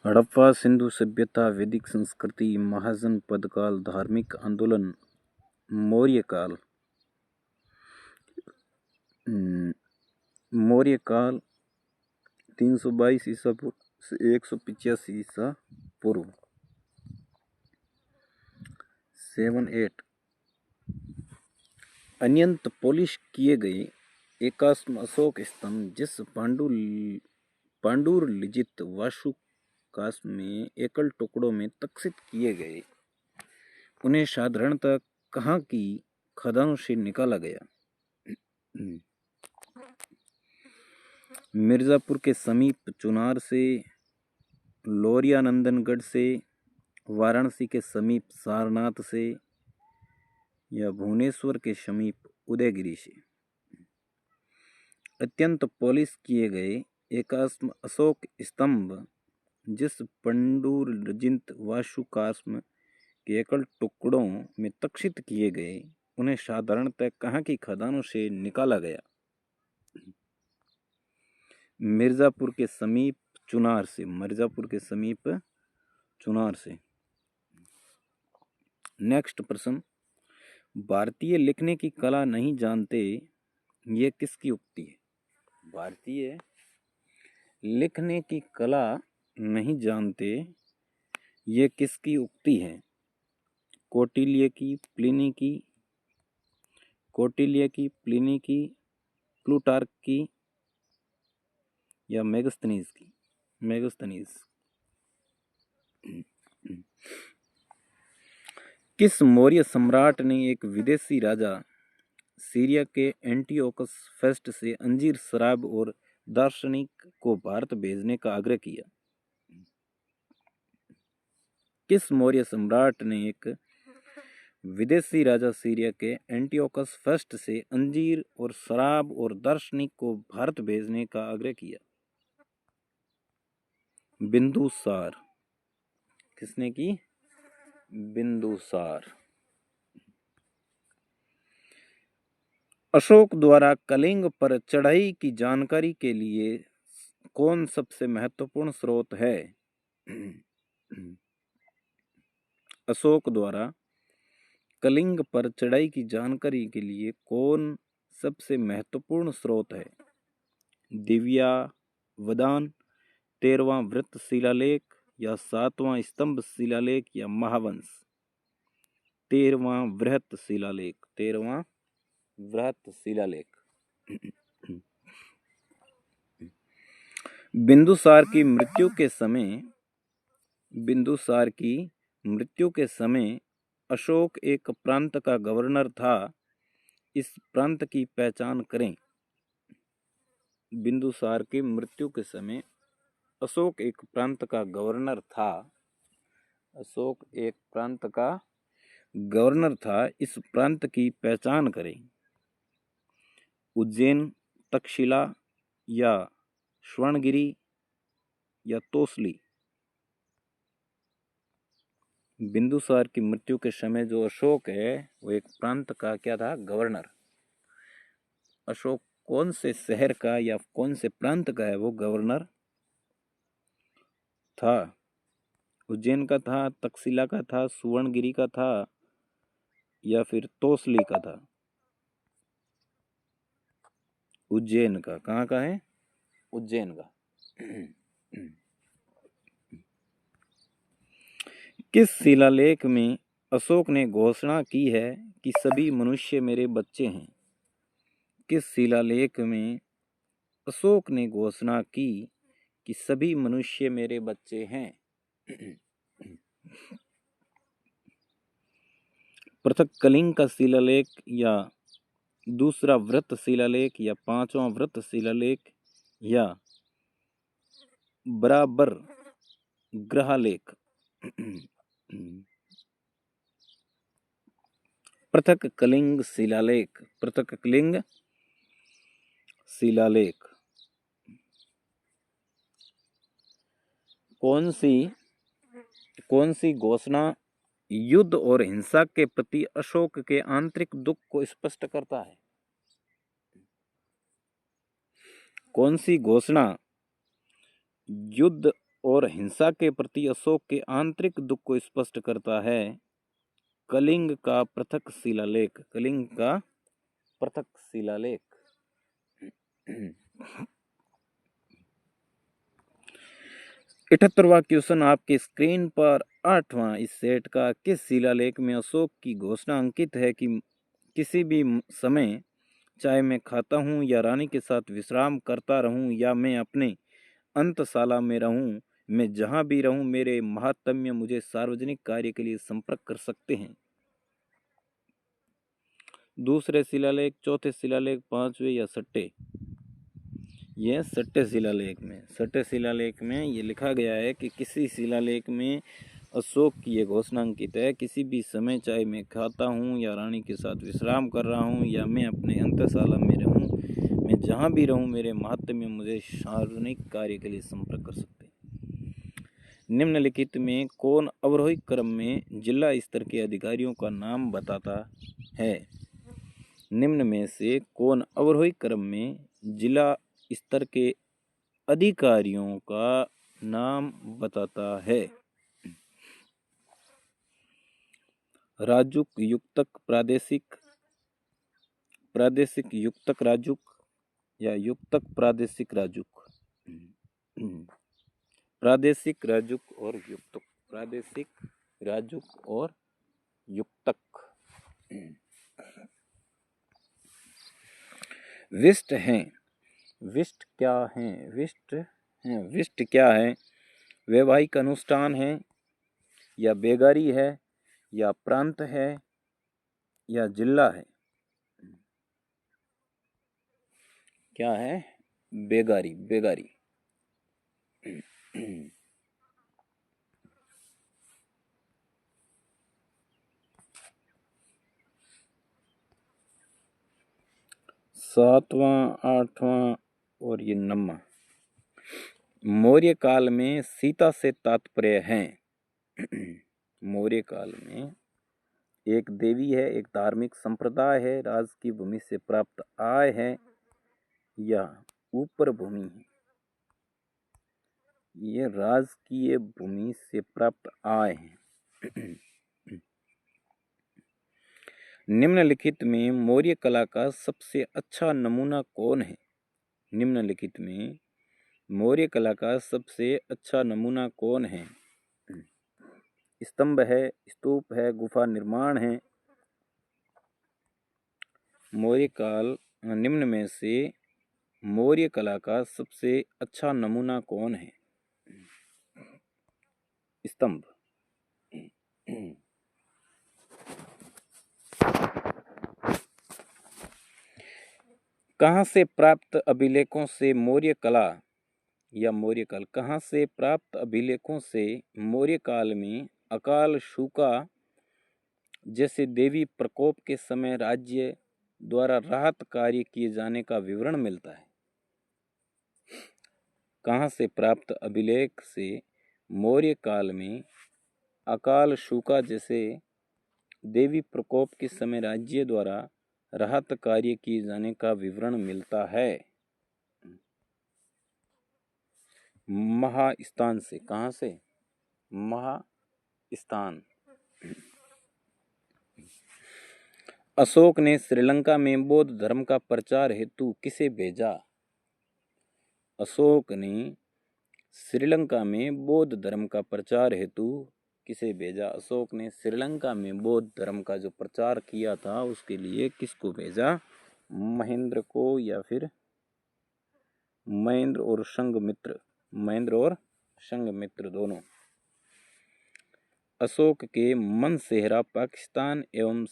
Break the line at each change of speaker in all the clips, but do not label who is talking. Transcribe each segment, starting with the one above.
हड़प्पा सिंधु सभ्यता, वैदिक संस्कृति, महाजनपद काल, धार्मिक आंदोलन, मौर्य काल। मौर्य काल 322 ईसा पूर्व से 185 ईसा पूर्व। 7-8 अत्यंत पॉलिश किए गए एकाश्म अशोक स्तंभ जिस पांडुरलिखित वास्तुकाश में एकल टुकड़ों में तक्षित किए गए, उन्हें साधारणतः कहाँ की खदानों से निकाला गया? मिर्जापुर के समीप चुनार से, लौरिया नंदनगढ़ से, वाराणसी के समीप सारनाथ से, या भुवनेश्वर के समीप उदयगिरी से। अत्यंत पॉलिश किए गए एकाश्म अशोक स्तंभ जिस पांडुरलिखित वास्तुकाश के एकल टुकड़ों में तक्षित किए गए, उन्हें साधारणतः कहाँ की खदानों से निकाला गया? मिर्जापुर के समीप चुनार से। मिर्जापुर के समीप चुनार से। नेक्स्ट प्रश्न, भारतीय लिखने की कला नहीं जानते, ये किसकी उक्ति है? भारतीय लिखने की कला नहीं जानते, ये किसकी उक्ति है? कौटिल्य की, प्लिनी की, प्लिनी की, प्लूटार्क की, या मेगस्थनीज की? मेगस्थनीज। किस मौर्य सम्राट ने एक विदेशी राजा सीरिया के एंटियोकस फेस्ट से अंजीर, शराब और दार्शनिक को भारत भेजने का आग्रह किया? किस मौर्य सम्राट ने एक विदेशी राजा सीरिया के एंटियोकस फेस्ट से अंजीर और शराब और दार्शनिक को भारत भेजने का आग्रह किया? बिंदुसार। किसने की? बिंदुसार। अशोक द्वारा कलिंग पर चढ़ाई की जानकारी के लिए कौन सबसे महत्वपूर्ण स्रोत है? अशोक द्वारा कलिंग पर चढ़ाई की जानकारी के लिए कौन सबसे महत्वपूर्ण स्रोत है? दिव्या वदान, 13वां वृत्त शिलालेख, या 7वां स्तंभ शिलालेख, या महावंश? 13वां वृहत शिलालेख। 13वां वृहत शिलालेख। बिंदुसार की मृत्यु के समय अशोक एक प्रांत का गवर्नर था। इस प्रांत की पहचान करें। बिंदुसार की मृत्यु के समय अशोक एक प्रांत का गवर्नर था। अशोक एक प्रांत का गवर्नर था। इस प्रांत की पहचान करें। उज्जैन, तक्षशिला, या स्वर्णगिरी, या तोसली? बिंदुसार की मृत्यु के समय जो अशोक है वो एक प्रांत का क्या था? गवर्नर। अशोक कौन से शहर का या कौन से प्रांत का है? वो गवर्नर था। उज्जैन का था, तक्षशिला का था, सुवर्णगिरी का था, या फिर तोसली का था? उज्जैन का। कहाँ का है? उज्जैन का। किस शिलालेख में अशोक ने घोषणा की है कि सभी मनुष्य मेरे बच्चे हैं? किस शिलालेख में अशोक ने घोषणा की कि सभी मनुष्य मेरे बच्चे हैं? पृथक कलिंग का शिलालेख, या दूसरा वृत्त शिलालेख, या 5वां वृत्त शिलालेख, या बराबर ग्रहालेख? पृथक कलिंग शिलालेख। पृथक कलिंग शिलालेख। कौन सी घोषणा युद्ध और हिंसा के प्रति अशोक के आंतरिक दुख को स्पष्ट करता है? कौन सी घोषणा युद्ध और हिंसा के प्रति अशोक के आंतरिक दुख को स्पष्ट करता है। कलिंग का पृथक शिलालेख। कलिंग का पृथक शिलालेख। 78वां क्वेश्चन आपके स्क्रीन पर 8वां इस सेट का किस शिलालेख में अशोक की घोषणा अंकित है कि किसी भी समय चाहे मैं खाता हूँ या रानी के साथ विश्राम करता रहूं या मैं अपने अंतशाला में रहूं, मैं जहां भी रहूं मेरे महात्म्य मुझे सार्वजनिक कार्य के लिए संपर्क कर सकते हैं। दूसरे शिलालेख, चौथे शिलालेख, पांचवें या छठे? यह छठे शिलालेख में ये लिखा गया है कि किसी शिलालेख में अशोक की ये घोषणा अंकित है, किसी भी समय चाहे मैं खाता हूँ या रानी के साथ विश्राम कर रहा हूँ या मैं अपने अंतशाला में रहूँ, मैं जहाँ भी रहूँ मेरे महात्म्य मुझे सार्वजनिक कार्य के लिए संपर्क कर सकते हैं। निम्नलिखित में कौन अवरोही क्रम में जिला स्तर के अधिकारियों का नाम बताता है? निम्न में से कौन अवरोही क्रम में जिला स्तर के अधिकारियों का नाम बताता है? राजुक, युक्तक, प्रादेशिक युक्तक राजुक या युक्तक प्रादेशिक राजुक? प्रादेशिक राजुक और युक्तक। प्रादेशिक राजुक और युक्तक। विष्ट हैं। विष्ट क्या है? विष्ट क्या है? वैवाहिक अनुष्ठान है या बेगारी है या प्रांत है या जिला है? क्या है? बेगारी। बेगारी। 7वां, 8वां और ये 9वां। मौर्य काल में सीता से तात्पर्य है। मौर्य काल में एक देवी है, एक धार्मिक संप्रदाय है, राज की भूमि से प्राप्त आय है या ऊपर भूमि है? ये राजकीय भूमि से प्राप्त आय है। निम्नलिखित में मौर्य कला का सबसे अच्छा नमूना कौन है? निम्नलिखित में मौर्य कला का सबसे अच्छा नमूना कौन है? स्तंभ है, स्तूप है, गुफा निर्माण है? मौर्य काल निम्न में से मौर्य कला का सबसे अच्छा नमूना कौन है? स्तंभ। कहाँ से प्राप्त अभिलेखों से मौर्य कला या मौर्य काल? कहाँ से प्राप्त अभिलेखों से मौर्य काल में अकाल शूका जैसे देवी प्रकोप के समय राज्य द्वारा राहत कार्य किए जाने का विवरण मिलता है? कहाँ से प्राप्त अभिलेख से मौर्य काल में अकाल शूका जैसे देवी प्रकोप के समय राज्य द्वारा राहत कार्य किए जाने का विवरण मिलता है? महास्थान से। कहाँ से? महास्थान। अशोक ने श्रीलंका में बौद्ध धर्म का प्रचार हेतु किसे भेजा? अशोक ने श्रीलंका में बौद्ध धर्म का प्रचार हेतु किसे भेजा? अशोक ने श्रीलंका में बौद्ध धर्म का जो प्रचार किया था उसके लिए किसको भेजा? महेंद्र को या फिर महेंद्र और संघमित्र? महेंद्र और संघमित्र दोनों। अशोक के मनसेहरा पाकिस्तान एवं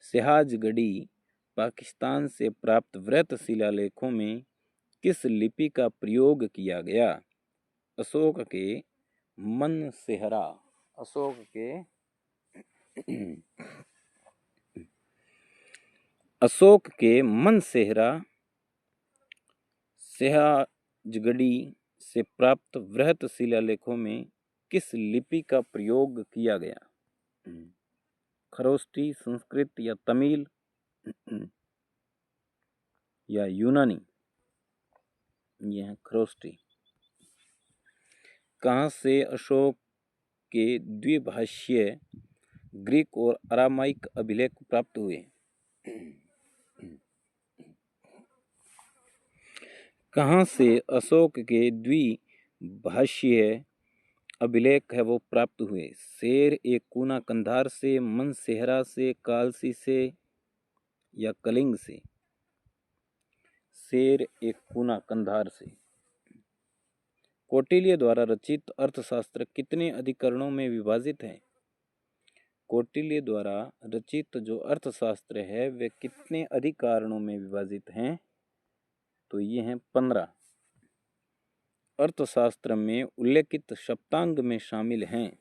सिहाजगढ़ी पाकिस्तान से प्राप्त वृत्त शिलालेखों में किस लिपि का प्रयोग किया गया? अशोक के मनसेहरा। अशोक के अशोक के मनसेहरा सिहाजगढ़ी से प्राप्त वृहत शिलालेखों में किस लिपि का प्रयोग किया गया? खरोष्टी, संस्कृत या तमिल या यूनानी? यह खरोष्टी। कहाँ से अशोक के द्विभाषीय ग्रीक और अरामाइक अभिलेख प्राप्त हुए? कहाँ से अशोक के द्विभाषीय अभिलेख है वो प्राप्त हुए? शेर ए कूना कंधार से, मन सेहरा से, कालसी से या कलिंग से? शेर ए कूना कंधार से। कौटिल्य द्वारा रचित अर्थशास्त्र कितने अधिकरणों में विभाजित है? कौटिल्य द्वारा रचित जो अर्थशास्त्र है वे कितने अधिकरणों में विभाजित हैं? तो ये हैं 15। अर्थशास्त्र में उल्लेखित सप्तांग में शामिल हैं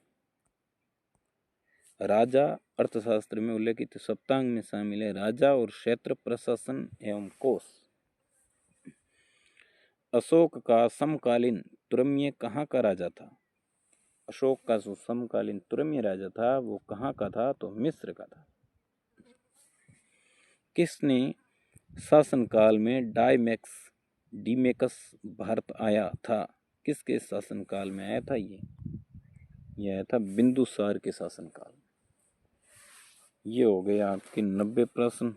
राजा। अर्थशास्त्र में उल्लेखित सप्तांग में शामिल है राजा और क्षेत्र, प्रशासन एवं कोष। अशोक का समकालीन तुरम्य कहाँ का राजा था? अशोक का जो समकालीन तुरम्य राजा था वो कहाँ का था? तो मिस्र का था। किसने शासनकाल में डीमेकस भारत आया था? किसके शासनकाल में आया था? ये आया था बिंदुसार के शासनकाल। ये हो गए आपके 90 प्रश्न।